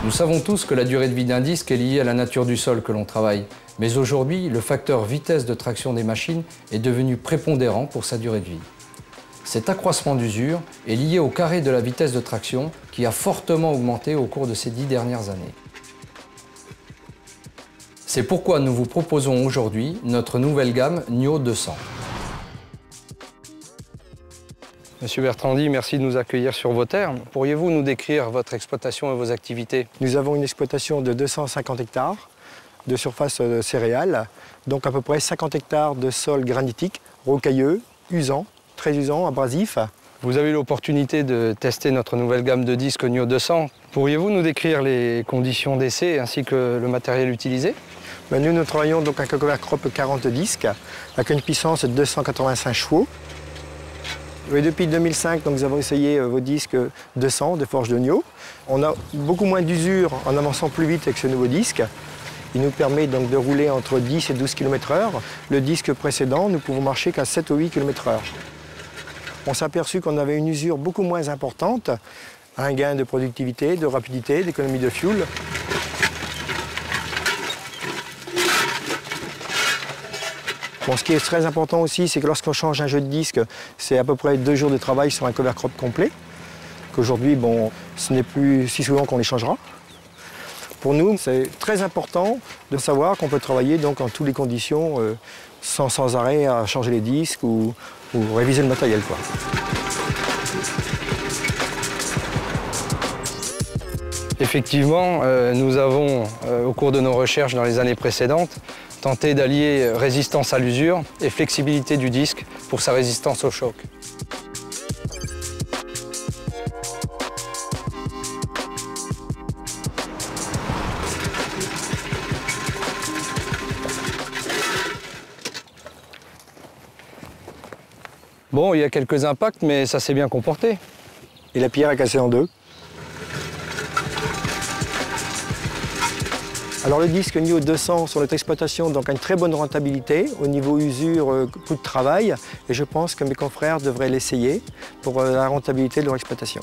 Nous savons tous que la durée de vie d'un disque est liée à la nature du sol que l'on travaille. Mais aujourd'hui, le facteur vitesse de traction des machines est devenu prépondérant pour sa durée de vie. Cet accroissement d'usure est lié au carré de la vitesse de traction qui a fortement augmenté au cours de ces 10 dernières années. C'est pourquoi nous vous proposons aujourd'hui notre nouvelle gamme NIO 200. Monsieur Bertrandi, merci de nous accueillir sur vos terres. Pourriez-vous nous décrire votre exploitation et vos activités? Nous avons une exploitation de 250 hectares de surface céréale, donc à peu près 50 hectares de sol granitique, rocailleux, usant, très usant, abrasif. Vous avez eu l'opportunité de tester notre nouvelle gamme de disques NIO 200. Pourriez-vous nous décrire les conditions d'essai ainsi que le matériel utilisé? Nous travaillons donc avec un Covercrop 40 disques avec une puissance de 285 chevaux. Et depuis 2005, donc, nous avons essayé vos disques 200 de forge de NIO. On a beaucoup moins d'usure en avançant plus vite avec ce nouveau disque. Il nous permet donc de rouler entre 10 et 12 km/h. Le disque précédent, nous pouvons marcher qu'à 7 ou 8 km/h. On s'est aperçu qu'on avait une usure beaucoup moins importante, un gain de productivité, de rapidité, d'économie de fuel. Bon, ce qui est très important aussi, c'est que lorsqu'on change un jeu de disque, c'est à peu près 2 jours de travail sur un Covercrop complet. Qu'aujourd'hui, bon, ce n'est plus si souvent qu'on les changera. Pour nous, c'est très important de savoir qu'on peut travailler donc, en toutes les conditions sans arrêt à changer les disques ou réviser le matériel, quoi. Effectivement, nous avons, au cours de nos recherches dans les années précédentes, tenté d'allier résistance à l'usure et flexibilité du disque pour sa résistance au choc. Bon, il y a quelques impacts, mais ça s'est bien comporté. Et la pierre est cassée en deux. Alors le disque NIO 200 sur notre exploitation donc, a une très bonne rentabilité au niveau usure, coût de travail. Et je pense que mes confrères devraient l'essayer pour la rentabilité de leur exploitation.